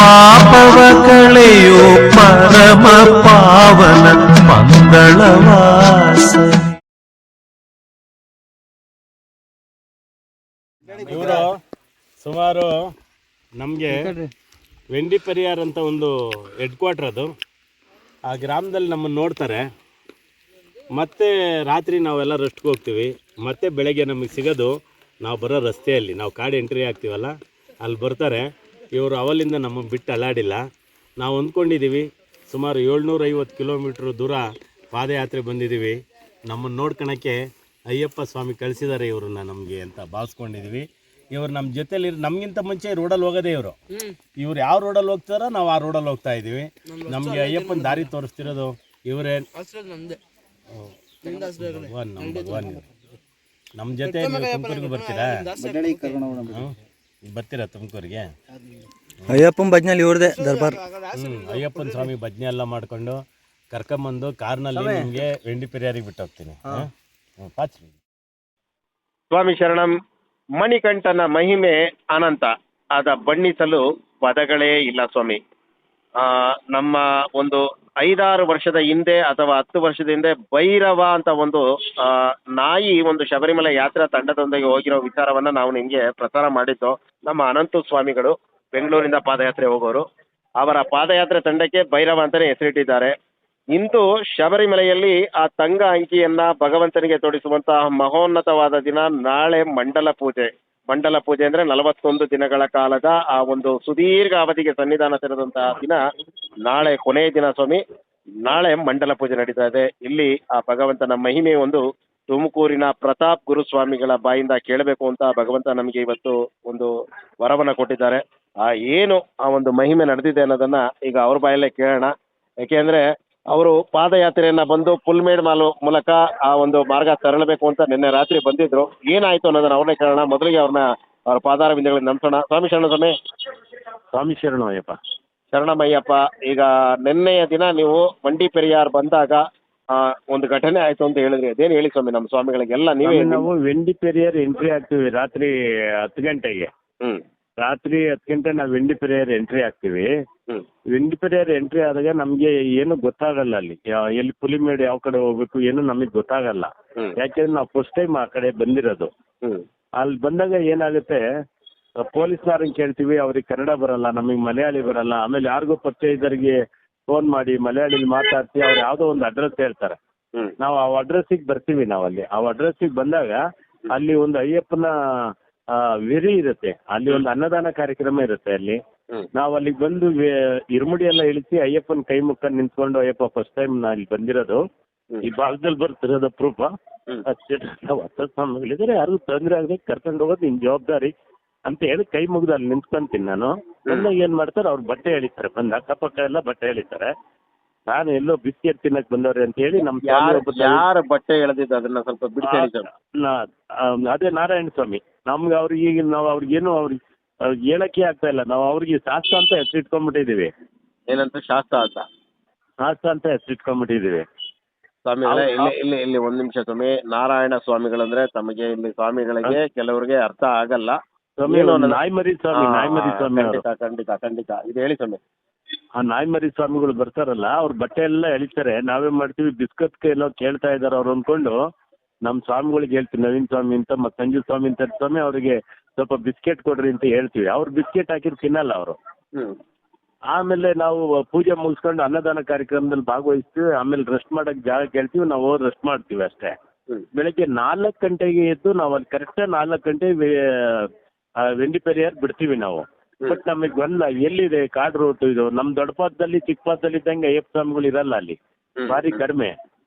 ಪಾಪವ ಕಳೆಯೋ ಪರಮ ಪಾವನ ಮಂಗಳವಾಸನೆ. ಇವರು ಸುಮಾರು ನಮಗೆ ವೆಂಡಿ ಪರಿಯಾರ್ ಅಂತ ಒಂದು ಹೆಡ್ ಕ್ವಾರ್ಟರ್ ಅದು. ಆ ಗ್ರಾಮದಲ್ಲಿ ನಮ್ಮನ್ನು ನೋಡ್ತಾರೆ. ಮತ್ತೆ ರಾತ್ರಿ ನಾವೆಲ್ಲ ರೆಸ್ಟ್ಗೆ ಹೋಗ್ತೀವಿ. ಮತ್ತೆ ಬೆಳಗ್ಗೆ ನಮಗೆ ಸಿಗೋದು ನಾವು ಬರೋ ರಸ್ತೆಯಲ್ಲಿ, ನಾವು ಕಾಡು ಎಂಟ್ರಿ ಆಗ್ತೀವಲ್ಲ ಅಲ್ಲಿ ಬರ್ತಾರೆ. ಇವರು ಅವಲಿಂದ ನಮಗೆ ಬಿಟ್ಟು ಅಲ್ಲಾಡಿಲ್ಲ. ನಾವು ಅಂದ್ಕೊಂಡಿದ್ದೀವಿ ಸುಮಾರು 750 ಕಿಲೋಮೀಟ್ರ್ ದೂರ ಪಾದಯಾತ್ರೆ ಬಂದಿದ್ದೀವಿ. ನಮ್ಮನ್ನು ನೋಡ್ಕೊಳಕ್ಕೆ ಅಯ್ಯಪ್ಪ ಸ್ವಾಮಿ ಕಳಿಸಿದ್ದಾರೆ ಇವ್ರನ್ನ ನಮಗೆ ಅಂತ ಭಾವಿಸ್ಕೊಂಡಿದ್ದೀವಿ. ಇವ್ರು ನಮ್ಮ ಜೊತೆಲಿ ನಮಗಿಂತ ಮುಂಚೆ ರೋಡಲ್ಲಿ ಹೋಗೋದೇ ಇವರು. ಇವ್ರು ಯಾವ ರೋಡಲ್ಲಿ ಹೋಗ್ತಾರೋ ನಾವು ಆ ರೋಡಲ್ಲಿ ಹೋಗ್ತಾ ಇದ್ದೀವಿ. ನಮಗೆ ಅಯ್ಯಪ್ಪನ ದಾರಿ ತೋರಿಸ್ತಿರೋದು ಇವರೇ. ನಮ್ಮ ಜೊತೆ ತುಮಕೂರಿಗೆ ಬರ್ತೀರಾ? ಬರ್ತೀರಾ ತುಮಕೂರಿಗೆ? ಅಯ್ಯಪ್ಪನ ಭಜನೆಯಲ್ಲಿ ಇವ್ರದೇ ದರ್ಬಾರ್. ಅಯ್ಯಪ್ಪನ ಸ್ವಾಮಿ ಭಜನೆ ಎಲ್ಲ ಮಾಡ್ಕೊಂಡು ಕರ್ಕೊಂಬಂದು ಕಾರ್ನಲ್ಲಿ ನಿಮಗೆ ವೆಂಡಿ ಪೆರಿಯಾರಿಗೆ ಬಿಟ್ಟು ಹೋಗ್ತೀನಿ. ಸ್ವಾಮಿ ಶರಣಂ. ಮಣಿಕಂಠನ ಮಹಿಮೆ ಅನಂತ, ಅದ ಬಣ್ಣಿಸಲು ಪದಗಳೇ ಇಲ್ಲ ಸ್ವಾಮಿ. ನಮ್ಮ ಒಂದು 5-6 ವರ್ಷದ ಹಿಂದೆ ಅಥವಾ 10 ವರ್ಷದ ಹಿಂದೆ ಭೈರವ ಅಂತ ಒಂದು ನಾಯಿ ಒಂದು ಶಬರಿಮಲೆ ಯಾತ್ರಾ ತಂಡದೊಂದಿಗೆ ಹೋಗಿರೋ ವಿಚಾರವನ್ನ ನಾವು ನಿಮಗೆ ಪ್ರಸಾರ ಮಾಡಿದ್ದು. ನಮ್ಮ ಅನಂತ ಸ್ವಾಮಿಗಳು ಬೆಂಗಳೂರಿಂದ ಪಾದಯಾತ್ರೆ ಹೋಗೋರು, ಅವರ ಪಾದಯಾತ್ರೆ ತಂಡಕ್ಕೆ ಭೈರವ ಅಂತಲೇ ಹೆಸರಿಟ್ಟಿದ್ದಾರೆ. ಇಂದು ಶಬರಿಮಲೆಯಲ್ಲಿ ಆ ತಂಗ ಅಂಕಿಯನ್ನ ಭಗವಂತನಿಗೆ ತೋರಿಸುವಂತಹ ಮಹೋನ್ನತವಾದ ದಿನ ನಾಳೆ ಮಂಡಲ ಪೂಜೆ. ಮಂಡಲ ಪೂಜೆ ಅಂದರೆ 41 ದಿನಗಳ ಕಾಲದ ಆ ಒಂದು ಸುದೀರ್ಘ ಅವಧಿಗೆ ಸನ್ನಿಧಾನ ತೆರೆದಂತಹ ದಿನ ನಾಳೆ ಕೊನೆಯ ದಿನ ಸ್ವಾಮಿ. ನಾಳೆ ಮಂಡಲ ಪೂಜೆ ನಡೀತಾ ಇದೆ. ಇಲ್ಲಿ ಆ ಭಗವಂತನ ಮಹಿಮೆ ಒಂದು ತುಮಕೂರಿನ ಪ್ರತಾಪ್ ಗುರುಸ್ವಾಮಿಗಳ ಬಾಯಿಂದ ಕೇಳಬೇಕು ಅಂತ ಭಗವಂತ ನಮಗೆ ಇವತ್ತು ಒಂದು ವರವನ್ನು ಕೊಟ್ಟಿದ್ದಾರೆ. ಏನು ಆ ಒಂದು ಮಹಿಮೆ ನಡೆದಿದೆ ಅನ್ನೋದನ್ನ ಈಗ ಅವ್ರ ಬಾಯಲ್ಲೇ ಕೇಳೋಣ. ಯಾಕೆಂದ್ರೆ ಅವರು ಪಾದಯಾತ್ರೆಯನ್ನ ಬಂದು ಪುಲ್ಮೇಡ್ ಮೂಲಕ ಆ ಒಂದು ಮಾರ್ಗ ತೆರಳಬೇಕು ಅಂತ ನಿನ್ನೆ ರಾತ್ರಿ ಬಂದಿದ್ರು. ಏನಾಯ್ತು ಅನ್ನೋದನ್ನ ಅವ್ರನ್ನೇ ಕೇಳೋಣ. ಮೊದಲಿಗೆ ಅವ್ರ ಪಾದಾರ ಬಿಂದುಗಳಿಗೆ ನಂಬಿಸೋಣ. ಸ್ವಾಮಿ ಶರಣ ಸ್ವಾಮಿ. ಸ್ವಾಮಿ ಶರಣಯ್ಯಪ್ಪ. ಶರಣಮಯ್ಯಪ್ಪ. ಈಗ ನಿನ್ನೆಯ ದಿನ ನೀವು ವಂಡಿ ಪೆರಿಯಾರ್ ಬಂದಾಗ ಒಂದು ಘಟನೆ ಆಯ್ತು ಅಂತ ಹೇಳಿದ್ರಿ. ಅದೇನು ಹೇಳಿ ಸ್ವಾಮಿ ನಮ್ಮ ಸ್ವಾಮಿಗಳಿಗೆಲ್ಲ ನೀವೇ. ನಾವು ವೆಂಡಿ ಪೆರಿಯಾರ್ ಎಂಟ್ರಿ ಆಗ್ತೀವಿ ರಾತ್ರಿ 10 ಗಂಟೆಗೆ. ರಾತ್ರಿ 10 ಗಂಟೆ ನಾವು ವೆಂಡಿ ಪೆರಿಯಾರ್ ಎಂಟ್ರಿ ಆಗ್ತೀವಿ. ವೆಂಡಿ ಪೆರಿಯಾರ್ ಎಂಟ್ರಿ ಆದಾಗ ನಮ್ಗೆ ಏನು ಗೊತ್ತಾಗಲ್ಲ. ಅಲ್ಲಿ ಎಲ್ಲಿ ಪುಲಿಮೇಡು ಯಾವ ಕಡೆ ಹೋಗ್ಬೇಕು ಏನು ನಮಗೆ ಗೊತ್ತಾಗಲ್ಲ. ಯಾಕೆಂದ್ರೆ ನಾವು ಫಸ್ಟ್ ಟೈಮ್ ಆ ಕಡೆ ಬಂದಿರೋದು. ಅಲ್ಲಿ ಬಂದಾಗ ಏನಾಗುತ್ತೆ, ಪೊಲೀಸ್ನವ್ರನ್ನ ಕೇಳ್ತೀವಿ, ಅವ್ರಿಗೆ ಕನ್ನಡ ಬರಲ್ಲ, ನಮಗೆ ಮಲಯಾಳಿ ಬರಲ್ಲ. ಆಮೇಲೆ ಯಾರಿಗೋ ಪರಿಚಯ ಇದ್ದರಿಗೆ ಫೋನ್ ಮಾಡಿ ಮಲಯಾಳಿಲಿ ಮಾತಾಡ್ತೀವಿ. ಅವ್ರು ಯಾವುದೋ ಒಂದು ಅಡ್ರೆಸ್ ಹೇಳ್ತಾರೆ. ನಾವು ಆ ಅಡ್ರೆಸ್ಸಿಗೆ ಬರ್ತೀವಿ. ನಾವು ಅಲ್ಲಿ ಆ ಅಡ್ರೆಸ್ಸಿಗೆ ಬಂದಾಗ ಅಲ್ಲಿ ಒಂದು ಅಯ್ಯಪ್ಪನ ವೆರಿ ಇರುತ್ತೆ. ಅಲ್ಲಿ ಒಂದು ಅನ್ನದಾನ ಕಾರ್ಯಕ್ರಮ ಇರುತ್ತೆ. ಅಲ್ಲಿ ನಾವು ಅಲ್ಲಿಗೆ ಬಂದು ಇರುಮುಡಿ ಎಲ್ಲ ಇಳಿಸಿ ಅಯ್ಯಪ್ಪನ ಕೈ ಮುಖ ನಿಂತ್ಕೊಂಡು, ಅಯ್ಯಪ್ಪ ಫಸ್ಟ್ ಟೈಮ್ ನಾ ಇಲ್ಲಿ ಬಂದಿರೋದು, ಈ ಭಾಗದಲ್ಲಿ ಬರ್ತಿರೋದು ಪ್ರೂಫ, ಸ್ವಾಮಿಗಳಿದ್ದಾರೆ, ಯಾರಿಗೂ ತೊಂದರೆ ಆಗಬೇಕು, ಕರ್ಕೊಂಡು ಹೋಗೋದು ನಿಮ್ ಜವಾಬ್ದಾರಿ ಅಂತ ಹೇಳಿ ಕೈ ಮುಗ್ದು ಅಲ್ಲಿ ನಿಂತ್ಕೊಂತೀನಿ ನಾನು. ಬಂದಾಗ ಏನ್ ಮಾಡ್ತಾರೆ, ಅವ್ರು ಬಟ್ಟೆ ಎಳಿತಾರೆ. ಬಂದು ಅಕ್ಕಪಕ್ಕ ಎಲ್ಲ ಬಟ್ಟೆ ಎಳಿತಾರೆ. ನಾನು ಎಲ್ಲೋ ಬಿಸ್ಕೆಟ್ ತಿನ್ನಕ್ ಬಂದವ್ರೆ ಅಂತ ಹೇಳಿ ನಮ್ಮ ಯಾರ ಬಟ್ಟೆ ಎಳೆದಿದ್ದು ಅದನ್ನ ಸ್ವಲ್ಪ ಬಿಡಿಸಿ. ಅದೇ ನಾರಾಯಣ ಸ್ವಾಮಿ. ನಮ್ಗೆ ಅವ್ರಿಗೆ ಈಗ ನಾವು ಅವ್ರಿಗೇನು ಅವ್ರಿಗೆ ಹೇಳಕ್ಕೆ ಆಗ್ತಾ ಇಲ್ಲ. ನಾವು ಅವ್ರಿಗೆ ಶಾಸ್ತ್ರ ಅಂತ ಹೆಸರಿಟ್ಕೊಂಡ್ಬಿಟ್ಟಿದೀವಿ. ಏನಂತ ಶಾಸ್ತ್ರ ಅಂತ? ಶಾಸ್ತ್ರ ಅಂತ ಹೆಸರಿಟ್ಕೊಂಡ್ಬಿಟ್ಟಿದೀವಿ ಸ್ವಾಮಿಗಳೇ. ಇಲ್ಲಿ ಒಂದ್ ನಿಮಿಷ ಸ್ವಾಮಿ. ನಾರಾಯಣ ಸ್ವಾಮಿಗಳಂದ್ರೆ ತಮಗೆ ಇಲ್ಲಿ ಸ್ವಾಮಿಗಳಿಗೆ ಕೆಲವರಿಗೆ ಅರ್ಥ ಆಗಲ್ಲ. ನಾಯ್ಮರಿ ಸ್ವಾಮಿ. ಖಂಡಿತ ಇದು ಹೇಳಿ ಸ್ವಾಮಿ. ಆ ನಾಯ್ಮರಿ ಸ್ವಾಮಿಗಳು ಬರ್ತಾರಲ್ಲ, ಅವ್ರ ಬಟ್ಟೆ ಎಲ್ಲ ಎಳಿತಾರೆ. ನಾವೇನ್ ಮಾಡ್ತೀವಿ, ಬಿಸ್ಕತ್ಗೆ ಎಲ್ಲೋ ಕೇಳ್ತಾ ಇದಾರೆ ಅವ್ರು ಅಂದ್ಕೊಂಡು ನಮ್ಮ ಸ್ವಾಮಿಗಳಿಗೆ ಹೇಳ್ತೀವಿ. ನವೀನ್ ಸ್ವಾಮಿ ಅಂತ ಮತ್ತೆ ಸಂಜು ಸ್ವಾಮಿ ಅಂತ ಸ್ವಾಮಿ, ಅವ್ರಿಗೆ ಸ್ವಲ್ಪ ಬಿಸ್ಕೆಟ್ ಕೊಡ್ರಿ ಅಂತ ಹೇಳ್ತೀವಿ. ಅವ್ರು ಬಿಸ್ಕೆಟ್ ಹಾಕಿದ್ರೆ ತಿನ್ನಲ್ಲ ಅವರು. ಆಮೇಲೆ ನಾವು ಪೂಜೆ ಮುಗಿಸ್ಕೊಂಡು ಅನ್ನದಾನ ಕಾರ್ಯಕ್ರಮದಲ್ಲಿ ಭಾಗವಹಿಸ್ತೀವಿ. ಆಮೇಲೆ ರೆಸ್ಟ್ ಮಾಡಕ್ ಜಾಗ ಕೇಳ್ತೀವಿ. ನಾವು ಹೋಗಿ ರೆಸ್ಟ್ ಮಾಡ್ತೀವಿ ಅಷ್ಟೇ. ಬೆಳಗ್ಗೆ 4 ಗಂಟೆಗೆ ಎದ್ದು ನಾವು ಅಲ್ಲಿ ಕರೆಕ್ಟ್ 4 ಗಂಟೆಗೆ ವೆಂಡಿ ಪೆರಿಯಾರ್ ಬಿಡ್ತೀವಿ ನಾವು. ಬಟ್ ನಮಗೆ ಗೊಲ್ಲ ಎಲ್ಲಿದೆ ಕಾಡ್ ರೂಟ್. ಇದು ನಮ್ಮ ದೊಡ್ಡಪಾದದಲ್ಲಿ ಚಿಕ್ಕಪಾದದಲ್ಲಿ ಇದ್ದಂಗೆ ಅಯ್ಯಪ್ಪ ಸ್ವಾಮಿಗಳು ಇರಲ್ಲ ಅಲ್ಲಿ, ಭಾರಿ ಕಡಿಮೆ.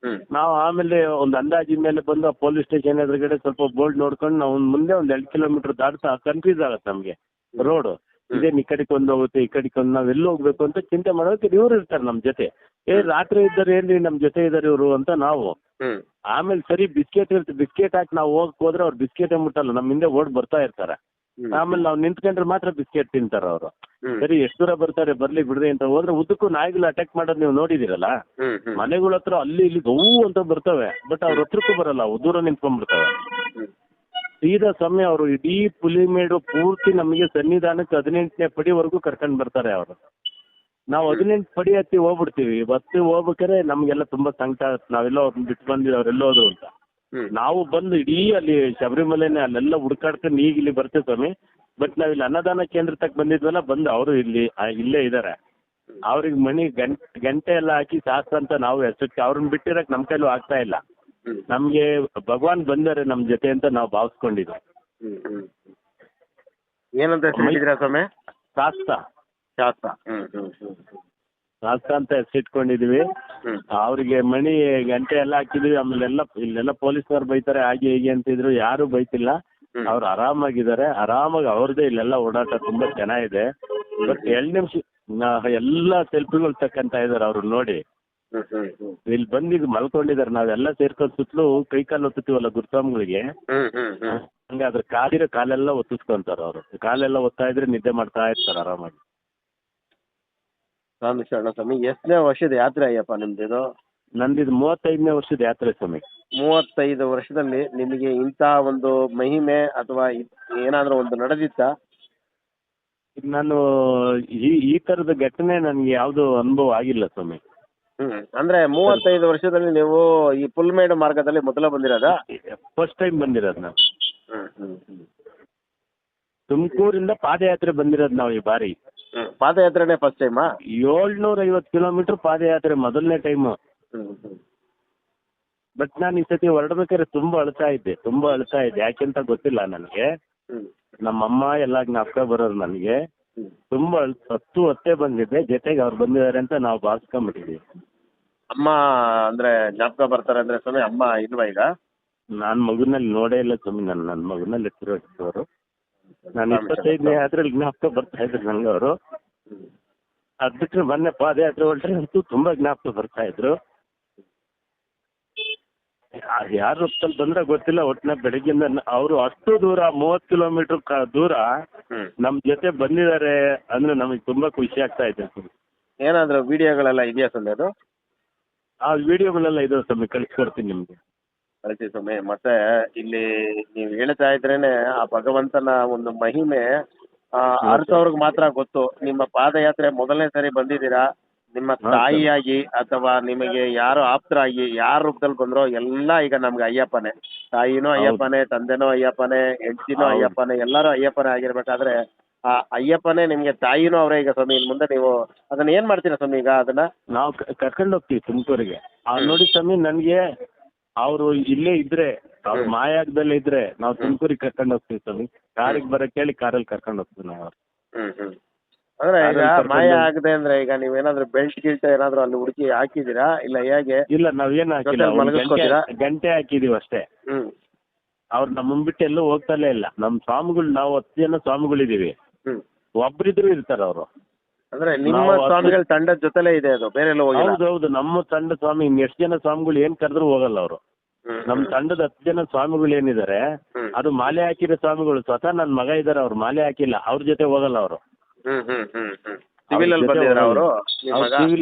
ನಾವು ಆಮೇಲೆ ಒಂದು ಅಂದಾಜಿನ ಮೇಲೆ ಬಂದು ಪೊಲೀಸ್ ಸ್ಟೇಷನ್ ಎದುರುಗಡೆ ಸ್ವಲ್ಪ ಬೋರ್ಡ್ ನೋಡ್ಕೊಂಡು ನಾವು ಮುಂದೆ ಒಂದು 2 ಕಿಲೋಮೀಟರ್ ದಾಟ್ತಾ ಕನ್ಫ್ಯೂಸ್ ಆಗುತ್ತೆ ನಮಗೆ ರೋಡ್. ಇದೇನು ಈ ಕಡೆಗೆ ಒಂದು ಹೋಗುತ್ತೆ, ಈ ಕಡೆಗೆ ಒಂದು ನಾವೆಲ್ಲ ಹೋಗ್ಬೇಕು ಅಂತ ಚಿಂತೆ ಮಾಡೋಕೆ ಇವ್ರು ಇರ್ತಾರೆ ನಮ್ಮ ಜೊತೆ. ರಾತ್ರಿ ಇದ್ದಾರೆ ಏನ್ರಿ ನಮ್ಮ ಜೊತೆ ಇದ್ದಾರೆ ಇವರು ಅಂತ ನಾವು. ಆಮೇಲೆ ಸರಿ ಬಿಸ್ಕೆಟ್ ಇರುತ್ತೆ, ಬಿಸ್ಕೆಟ್ ಹಾಕಿ ನಾವು ಹೋದ್ರೆ ಅವ್ರು ಬಿಸ್ಕೆಟ್ ಮುಟ್ಟಲ್ಲ, ನಮ್ಮ ಹಿಂದೆ ಓಡ್ ಬರ್ತಾ ಇರ್ತಾರೆ. ಆಮೇಲೆ ನಾವು ನಿಂತ್ಕೊಂಡ್ರೆ ಮಾತ್ರ ಬಿಸ್ಕೆಟ್ ತಿಂತಾರ ಅವರು. ಸರಿ ಎಷ್ಟು ದೂರ ಬರ್ತಾರೆ ಬರ್ಲಿ ಬಿಡ್ರಿ ಅಂತ ಹೋದ್ರೆ ಉದ್ದಕ್ಕೂ ನಾಯಿಗಳು ಅಟ್ಯಾಕ್ ಮಾಡೋದು ನೀವು ನೋಡಿದಿರಲ್ಲ. ಮನೆಗಳ ಹತ್ರ ಅಲ್ಲಿ ಇಲ್ಲಿ ಹೂ ಅಂತ ಬರ್ತವೆ, ಬಟ್ ಅವ್ರ ಹತ್ರಕ್ಕೂ ಬರಲ್ಲ, ದೂರ ನಿಂತ್ಕೊಂಡ್ಬಿಡ್ತವೆ. ಸೀದಾ ಸ್ವಾಮಿ ಅವರು ಇಡೀ ಪುಲಿಮೇಡು ಪೂರ್ತಿ ನಮಗೆ ಸನ್ನಿಧಾನಕ್ಕೆ 18ನೇ ಪಡಿವರೆಗೂ ಕರ್ಕೊಂಡು ಬರ್ತಾರೆ ಅವರು. ನಾವು 18 ಪಡಿ ಹತ್ತಿ ಹೋಗ್ಬಿಡ್ತೀವಿ. ಹೋಗ್ಬೇಕಾದ್ರೆ ನಮ್ಗೆಲ್ಲ ತುಂಬಾ ಸಂಕಟ ಆಗುತ್ತೆ, ನಾವೆಲ್ಲ ಅವ್ರನ್ನ ಬಿಟ್ಟು ಬಂದಿವಿ, ಅವರೆಲ್ಲ ಹೋದ್ರು ಅಂತ. ನಾವು ಬಂದು ಇಡೀ ಅಲ್ಲಿ ಶಬರಿಮಲೆನೇ ಅಲ್ಲೆಲ್ಲ ಹುಡುಕಾಡ್ಕೊಂಡು ಈಗ ಇಲ್ಲಿ ಬರ್ತೇವೆ ಸ್ವಾಮಿ. ಬಟ್ ನಾವಿಲ್ಲಿ ಅನ್ನದಾನ ಕೇಂದ್ರ ತಕ್ಕ ಬಂದಿದ್ವಲ್ಲ, ಬಂದು ಅವರು ಇಲ್ಲೇ ಇದ್ದಾರೆ. ಅವ್ರಿಗೆ ಮಣಿ ಗಂಟೆ ಎಲ್ಲ ಹಾಕಿ ಶಾಸ್ತ್ರ ಅಂತ ನಾವು ಹೆಸರು ಅವ್ರನ್ನ ಬಿಟ್ಟಿರಕ್ ನಮ್ಮ ಕೈಲೂ ಆಗ್ತಾ ಇಲ್ಲ. ನಮ್ಗೆ ಭಗವಾನ್ ಬಂದರೆ ನಮ್ಮ ಜೊತೆ ಅಂತ ನಾವು ಭಾವಿಸ್ಕೊಂಡಿದ್ವಿ. ಏನಂತ ಹೆಸರಿಟ್ಟಿದ್ದೀರಾ ಸ್ವಾಮಿ? ಶಾಸ್ತ್ರ ಶಾಸ್ತ್ರ. ಶಾಸ್ತ್ರ ಅಂತ ಹೆಸರಿಟ್ಕೊಂಡಿದೀವಿ. ಅವ್ರಿಗೆ ಮಣಿ ಗಂಟೆ ಎಲ್ಲ ಹಾಕಿದ್ವಿ. ಆಮೇಲೆ ಇಲ್ಲೆಲ್ಲ ಪೊಲೀಸ್ನವ್ರು ಬೈತಾರೆ ಹಾಗೆ ಹೀಗೆ ಅಂತಿದ್ರು, ಯಾರು ಬೈತಿಲ್ಲ. ಅವ್ರು ಆರಾಮಾಗಿದ್ದಾರೆ. ಆರಾಮಾಗಿ ಅವ್ರದ್ದೇ ಇಲ್ಲೆಲ್ಲ ಓಡಾಟ ತುಂಬಾ ಚೆನ್ನಾಗಿದೆ. ಬಟ್ 2 ನಿಮಿಷ ಎಲ್ಲ ಸೆಲ್ಫಿಗಳು ತಕ್ಕಂತ ಇದಾರೆ ಅವ್ರು ನೋಡಿ. ಇಲ್ಲಿ ಬಂದಿದ್ದು ಮಲ್ಕೊಂಡಿದ್ದಾರೆ. ನಾವೆಲ್ಲ ಸೇರ್ಕೊಂಡು ಸುತ್ತಲೂ ಕೈ ಕಾಲು ಒತ್ತುತ್ತೀವಲ್ಲ ಗುರುಸ್ವಾಮಿಗಳಿಗೆ, ಹಂಗೆ ಅದ್ರ ಕಾಲೆಲ್ಲ ಒತ್ತಿಸ್ಕೊಂತಾರ ಅವರು. ಕಾಲೆಲ್ಲ ಒತ್ತಾ ಇದ್ರೆ ನಿದ್ದೆ ಮಾಡ್ತಾ ಇರ್ತಾರೆ ಆರಾಮಾಗಿ. ಸ್ವಾಮಿ ಶರಣ ಸ್ವಾಮಿ. ಎಷ್ಟನೇ ವರ್ಷದ ಯಾತ್ರೆ ಅಯ್ಯಪ್ಪ ನಿಮ್ದಿದು? ನಂದಿದು 35ನೇ ವರ್ಷದ ಯಾತ್ರೆ ಸ್ವಾಮಿ. 35 ವರ್ಷದಲ್ಲಿ ನಿಮಗೆ ಇಂಥ ಒಂದು ಮಹಿಮೆ ಅಥವಾ ಏನಾದರೂ ಒಂದು ನಡೆದಿತ್ತಾ? ನಾನು ಈ ಥರದ ಘಟನೆ ನನಗೆ ಯಾವುದು ಅನುಭವ ಆಗಿಲ್ಲ ಸ್ವಾಮಿ. ಅಂದ್ರೆ 35 ವರ್ಷದಲ್ಲಿ ನೀವು ಈ ಪುಲ್ಮೇಡು ಮಾರ್ಗದಲ್ಲಿ ಮೊದಲ ಬಂದಿರೋದಾ? ಫಸ್ಟ್ ಟೈಮ್ ಬಂದಿರೋದು ನಾವು. ತುಮಕೂರಿಂದ ಪಾದಯಾತ್ರೆ ಬಂದಿರೋದು ನಾವು ಈ ಬಾರಿ. ಪಾದಯಾತ್ರೆನೇ ಫಸ್ಟ್ ಟೈಮಾ? 750 ಕಿಲೋಮೀಟರ್ ಪಾದಯಾತ್ರೆ ಮೊದಲನೇ ಟೈಮು. ಬಟ್ ನಾನು ಈ ಸತಿ ಹೊರಡ್ಬೇಕಾದ್ರೆ ತುಂಬಾ ಅಳ್ತಾ ಇದ್ದೆ. ಯಾಕೆಂತ ಗೊತ್ತಿಲ್ಲ ನನಗೆ. ನಮ್ಮಮ್ಮ ಎಲ್ಲ ಜ್ಞಾಪಕ ಬರೋರು ನನಗೆ. ತುಂಬಾ ಹೊತ್ತೇ ಬಂದಿದ್ದೆ. ಜೊತೆಗೆ ಅವ್ರು ಬಂದಿದ್ದಾರೆ ಅಂತ ನಾವು ಭಾವಿಸ್ಕೊಂಡ್ಬಿಟ್ಟಿದ್ವಿ. ಅಮ್ಮ ಅಂದ್ರೆ ಜ್ಞಾಪಕ ಬರ್ತಾರೆ ಅಂದ್ರೆ ಸ್ವಾಮಿ ಅಮ್ಮ ಇಲ್ವಾ ಈಗ? ನಾನು ಮಗುನಲ್ಲಿ ನೋಡೇ ಇಲ್ಲ ಸ್ವಾಮಿ. ನನ್ನ ಮಗುನಲ್ಲಿ ಎತ್ತಿರೋರು. ನಾನು 25ನೇ ಯಾತ್ರೆಯಲ್ಲಿ ಜ್ಞಾಪಕ ಬರ್ತಾ ಇದ್ರು ನಂಗೆ ಅವರು. ಅದ್ ಬಿಟ್ರೆ ಮೊನ್ನೆ ಪಾದಯಾತ್ರೆ ಹೊರಟ್ರೆ ಅಂತೂ ತುಂಬಾ ಜ್ಞಾಪಕ ಬರ್ತಾ ಇದ್ರು. ಯಾರು ಹೊತ್ತಲ್ಲಿ ಬಂದ್ರೆ ಗೊತ್ತಿಲ್ಲ. ಒಟ್ಟಿನ ಬೆಳಗ್ಗಿಂದ ಅವರು ಅಷ್ಟು ದೂರ 30 ಕಿಲೋಮೀಟರ್ ದೂರ ನಮ್ ಜೊತೆ ಬಂದಿದ್ದಾರೆ ಅಂದ್ರೆ ನಮಗೆ ತುಂಬಾ ಖುಷಿ ಆಗ್ತಾ ಇದೆ. ಏನಾದ್ರು ವಿಡಿಯೋಗಳೆಲ್ಲ ಇದೆಯಾ ಸ್ವಾಮಿ? ಅದು ಆ ವಿಡಿಯೋಗಳೆಲ್ಲ ಇದಾವೆ ಸ್ವಾಮಿ, ಕಳಿಸ್ಕೊಡ್ತೀನಿ ನಿಮ್ಗೆ. ಕಳಿಸಿ ಸ್ವಾಮಿ. ಮತ್ತೆ ಇಲ್ಲಿ ನೀವು ಹೇಳ್ತಾ ಇದ್ರೇನೆ ಆ ಭಗವಂತನ ಒಂದು ಮಹಿಮೆ ಅರ್ಥವ್ರಿಗೆ ಮಾತ್ರ ಗೊತ್ತು. ನಿಮ್ಮ ಪಾದಯಾತ್ರೆ ಮೊದಲನೇ ಸರಿ ಬಂದಿದ್ದೀರಾ. ನಿಮ್ಮ ತಾಯಿಯಾಗಿ ಅಥವಾ ನಿಮಗೆ ಯಾರು ಆಪ್ತರಾಗಿ ಯಾರ ರೂಪದಲ್ಲಿ ಬಂದ್ರೋ ಎಲ್ಲ ಈಗ ನಮ್ಗೆ ಅಯ್ಯಪ್ಪನೇ. ತಾಯಿನೂ ಅಯ್ಯಪ್ಪನೇ, ತಂದೆನೂ ಅಯ್ಯಪ್ಪನೇ, ಹೆಂಡತಿನೂ ಅಯ್ಯಪ್ಪನೇ, ಎಲ್ಲರೂ ಅಯ್ಯಪ್ಪನೇ ಆಗಿರ್ಬೇಕಾದ್ರೆ ಆ ಅಯ್ಯಪ್ಪನೇ ನಿಮ್ಗೆ ತಾಯಿನೂ ಅವರೇ ಈಗ ಸ್ವಾಮಿ. ಇನ್ನು ಮುಂದೆ ನೀವು ಅದನ್ನ ಏನ್ ಮಾಡ್ತೀರಾ ಸ್ವಾಮಿ? ಈಗ ಅದನ್ನ ನಾವು ಕರ್ಕೊಂಡು ಹೋಗ್ತೀವಿ ತುಮಕೂರಿಗೆ. ನೋಡಿ ಸ್ವಾಮಿ, ನನ್ಗೆ ಅವರು ಇಲ್ಲೇ ಇದ್ರೆ, ಅವ್ರು ಮಾಯಾಗದಲ್ಲೇ ಇದ್ರೆ ನಾವು ತುಮಕೂರಿಗೆ ಕರ್ಕೊಂಡು ಹೋಗ್ತೀವಿ ಸ್ವಾಮಿ. ಕಾರಿಗೆ ಬರಕ್ಕೆ ಹೇಳಿ ಕಾರಲ್ಲಿ ಕರ್ಕೊಂಡು ಹೋಗ್ತೀವಿ ನಾವು. ಅಂದ್ರೆ ಈಗ ಮಾಯ ಆಗದೆ ಅಂದ್ರೆ ಈಗ ನೀವೇನಾದ್ರೂ ಬೆಲ್ಟ್ ಗಿಲ್ಟ್ ಏನಾದ್ರು ಅಲ್ಲಿ ಹುಡುಕಿ ಹಾಕಿದೀರಾ ಇಲ್ಲ ಹೇಗೆ? ಇಲ್ಲ, ನಾವೇನು ಹಾಕಿಲ್ಲ. ಗಂಟೆ ಹಾಕಿದೀವಿ ಅಷ್ಟೇ. ಅವ್ರು ನಮ್ಮನ್ ಬಿಟ್ಟು ಎಲ್ಲೂ ಹೋಗ್ತಲೇ ಇಲ್ಲ. ನಮ್ಮ ಸ್ವಾಮಿಗಳು ನಾವು 10 ಜನ ಸ್ವಾಮಿಗಳಿದೀವಿ. ಒಬ್ರಿದ್ರು ಇರ್ತಾರ ಅವರು. ಅಂದ್ರೆ ನಿಮ್ಮ ಸ್ವಾಮಿಗಳ ತಂಡದ ಜೊತೆಲೇ ಇದೆ ಅದು, ಬೇರೆ ಎಲ್ಲ ಹೋಗಿಲ್ಲ? ಹೌದೌದು, ನಮ್ಮ ತಂಡ ಸ್ವಾಮಿ. ಎಷ್ಟು ಜನ ಸ್ವಾಮಿಗಳು ಏನ್ ಕರೆದ್ರು ಹೋಗಲ್ಲ ಅವರು. ನಮ್ಮ ತಂಡದ 10 ಜನ ಸ್ವಾಮಿಗಳು ಏನಿದ್ದಾರೆ ಅದು ಮಾಲೆ ಹಾಕಿರೋ ಸ್ವಾಮಿಗಳು. ಸ್ವತಃ ನನ್ನ ಮಗ ಇದಾರೆ, ಅವ್ರು ಮಾಲೆ ಹಾಕಿಲ್ಲ, ಅವ್ರ ಜೊತೆ ಹೋಗಲ್ಲ ಅವರು. ಸಿವಿಲ್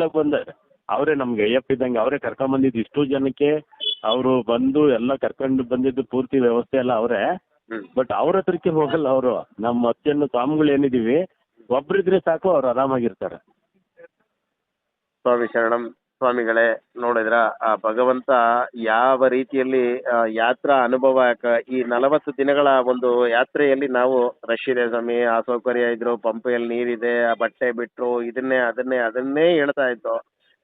ಆಗಿ ಬಂದ ಅವರೇ ನಮ್ಗೆ ಅಯ್ಯಪ್ಪ ಇದ್ದಂಗೆ ಅವರೇ ಕರ್ಕೊಂಡ್ ಬಂದಿದ್ದು. ಇಷ್ಟು ಜನಕ್ಕೆ ಅವರು ಬಂದು ಎಲ್ಲ ಕರ್ಕೊಂಡು ಬಂದಿದ್ದು, ಪೂರ್ತಿ ವ್ಯವಸ್ಥೆ ಎಲ್ಲ ಅವರೇ. ಬಟ್ ಅವ್ರ ಹತ್ರಕ್ಕೆ ಹೋಗಲ್ಲ ಅವರು. ನಮ್ಮ 10 ಜನ ಸ್ವಾಮಿಗಳು ಏನಿದೀವಿ, ಒಬ್ರಿದ್ರೆ ಸಾಕು, ಅವ್ರು ಆರಾಮಾಗಿರ್ತಾರೆ. ಸ್ವಾಮಿ ಶರಣಂ. ಸ್ವಾಮಿಗಳೇ, ನೋಡಿದ್ರ ಆ ಭಗವಂತ ಯಾವ ರೀತಿಯಲ್ಲಿ ಯಾತ್ರಾ ಅನುಭವ. ಈ 40 ದಿನಗಳ ಒಂದು ಯಾತ್ರೆಯಲ್ಲಿ ನಾವು ರಶ್ ಇದೆ ಸ್ವಾಮಿ, ಅಸೌಕರ್ಯ ಇದ್ರು, ಪಂಪೆಯಲ್ಲಿ ನೀರಿದೆ, ಆ ಬಟ್ಟೆ ಬಿಟ್ರು, ಅದನ್ನೇ ಹೇಳ್ತಾ ಇತ್ತು.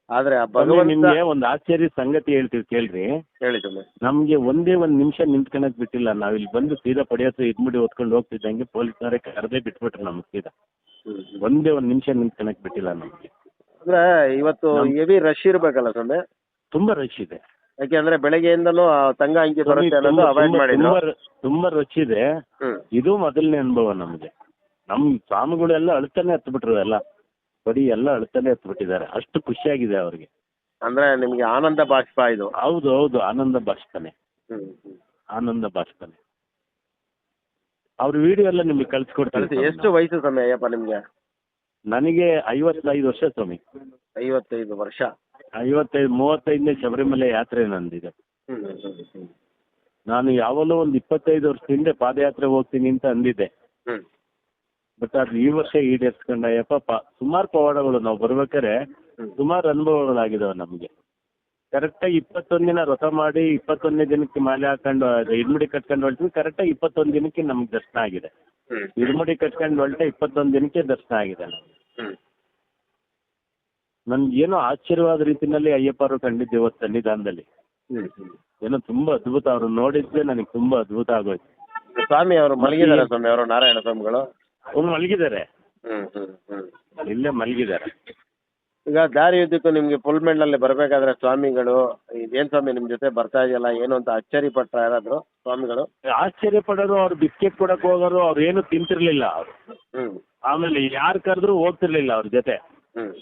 ಆದ್ರೆ ಆ ಭಗವಂತ ನಿಮ್ಗೆ ಒಂದು ಆಶ್ಚರ್ಯ ಸಂಗತಿ ಹೇಳ್ತೀವಿ ಕೇಳ್ರಿ. ಹೇಳಿ ಸ್ವಾಮಿ. ನಮ್ಗೆ ಒಂದ್ ನಿಮಿಷ ನಿಂತ್ಕೊಳಕ್ ಬಿಟ್ಟಿಲ್ಲ. ನಾವ್ ಇಲ್ಲಿ ಬಂದು ಸೀದಾ ಪಡಿಯತ್ತು ಇದ್ಬಿಡಿ ಹೊತ್ಕೊಂಡು ಹೋಗ್ತಿದ್ದಂಗೆ ಪೊಲೀಸರೇ ಕರೆದೇ ಬಿಟ್ಬಿಟ್ರು ನಮ್ಗೆ ಸೀದಾ. ಒಂದ್ ನಿಮಿಷ ನಿಂತ್ಕೊಳಕ್ ಬಿಟ್ಟಿಲ್ಲ ನಮ್ಗೆ. ಅಂದ್ರೆ ಇವತ್ತು ಹೆವಿ ರಶ್ ಇರ್ಬೇಕಲ್ಲ ಸ್ವಾಮಿ? ತುಂಬಾ ರಶ್ ಇದೆ. ಯಾಕೆಂದ್ರೆ ಬೆಳಗ್ಗೆಯಿಂದನೂ ತಂಗ ಅಂಕಿ ಬರುತ್ತೆ ಅನ್ನೋದು ಅವಾಯ್ಡ್ ಮಾಡಿದ್ರು. ತುಂಬಾ ರಶ್ ಇದೆ. ಇದು ಮೊದಲನೇ ಅನುಭವ ನಮ್ಗೆ. ನಮ್ ಸ್ವಾಮಿಗಳೆಲ್ಲ ಅಳ್ತಾನೆ ಹತ್ಬಿಟ್ರು. ಎಲ್ಲ ಬರೀ ಎಲ್ಲ ಅಳ್ತಾನೆ ಹತ್ಬಿಟ್ಟಿದ್ದಾರೆ. ಅಷ್ಟು ಖುಷಿಯಾಗಿದೆ ಅವ್ರಿಗೆ. ಅಂದ್ರೆ ನಿಮ್ಗೆ ಆನಂದ ಬಾಷ್ಪ ಇದು? ಹೌದು, ಆನಂದ ಬಾಷ್ಪನೆ. ಆನಂದ ಬಾಷ್ಪನೆ. ಅವ್ರ ವಿಡಿಯೋ ಎಲ್ಲ ನಿಮ್ಗೆ ಕಳ್ಸಿಕೊಡ್ತಾರೆ. ಎಷ್ಟು ವಯಸ್ಸು ಸ್ವಾಮಿ ಅಯ್ಯಪ್ಪ ನಿಮ್ಗೆ? ನನಗೆ 55 ವರ್ಷ ಸ್ವಾಮಿ. 55 ವರ್ಷ. 35ನೇ ಶಬರಿಮಲೆ ಯಾತ್ರೆ ನಂದಿದೆ. ನಾನು ಯಾವಾಗಲೂ ಒಂದು 25 ವರ್ಷದ ಹಿಂದೆ ಪಾದಯಾತ್ರೆ ಹೋಗ್ತೀನಿ ಅಂತ ಅಂದಿದ್ದೆ. ಹ್ಮ್ ಬಟ್ ಅದು ಈ ವರ್ಷ ಈಡೇರಿಸ್ಕೊಂಡ ಅಯ್ಯಪ್ಪ. ಸುಮಾರು ಪವಾಡಗಳು ನಾವು ಬರ್ಬೇಕಾದ್ರೆ ಸುಮಾರು ಅನುಭವಗಳಾಗಿದಾವೆ ನಮಗೆ. ಕರೆಕ್ಟಾಗಿ 21 ದಿನ ವ್ರತ ಮಾಡಿ 21ನೇ ದಿನಕ್ಕೆ ಮಾಲೆ ಹಾಕೊಂಡು ಇರ್ಮುಡಿ ಕಟ್ಕೊಂಡು ಹೊಳ್ತೀವಿ. ಕರೆಕ್ಟಾಗಿ 21 ದಿನಕ್ಕೆ ನಮ್ಗೆ ದರ್ಶನ ಆಗಿದೆ. ಹ್ಮ್ ಇರ್ಮುಡಿ ಕಟ್ಕೊಂಡು ಹೊರಟೆ 21 ದಿನಕ್ಕೆ ದರ್ಶನ ಆಗಿದೆ ನಮ್ಗೆ. ಹ್ಮ್ ನನ್ಗೆ ಏನೋ ಆಶ್ಚರ್ಯವಾದ ರೀತಿಯಲ್ಲಿ ಅಯ್ಯಪ್ಪರು ಕಂಡಿದ್ದೆ ಇವತ್ತು ಸನ್ನಿಧಾನದಲ್ಲಿ. ಹ್ಮ್ ಹ್ಮ್ ಏನೋ ತುಂಬಾ ಅದ್ಭುತ. ಅವ್ರು ನೋಡಿದ್ದೆ ನನಗೆ ತುಂಬಾ ಅದ್ಭುತ ಆಗೋಯ್ತು. ಸ್ವಾಮಿ ಅವರು ಮಲಗಿದ್ದಾರೆ ಸ್ವಾಮಿ ಅವರು, ನಾರಾಯಣ ಸ್ವಾಮಿಗಳು. ಅವ್ರು ಮಲಗಿದ್ದಾರೆ, ಹ್ಮ್ ಹ್ಮ್ ಹ್ಮ್ ಇಲ್ಲೇ ಮಲಗಿದ್ದಾರೆ. ಈಗ ದಾರಿ ಉದ್ದಕ್ಕೂ ನಿಮ್ಗೆ ಪುಲ್ಮೆಂಡ್ನಲ್ಲಿ ಬರ್ಬೇಕಾದ್ರೆ ಸ್ವಾಮಿಗಳು ಇದೇನ್ ಸ್ವಾಮಿ ನಿಮ್ ಜೊತೆ ಬರ್ತಾ ಇದೆಯಲ್ಲ ಏನು ಅಂತ ಅಚ್ಚರಿ ಪಟ್ಟ ಯಾರಾದ್ರು ಸ್ವಾಮಿಗಳು? ಆಶ್ಚರ್ಯ ಪಡೋರು, ಅವ್ರು ಬಿಸ್ಕೆಟ್ ಕೊಡಕ್ ಹೋಗೋರು, ಅವ್ರು ಏನು ತಿಂತಿರ್ಲಿಲ್ಲ ಅವ್ರು. ಹ್ಮ್ ಆಮೇಲೆ ಯಾರು ಕರೆದ್ರು ಹೋಗ್ತಿರ್ಲಿಲ್ಲ ಅವ್ರ ಜೊತೆ. ಹ್ಮ್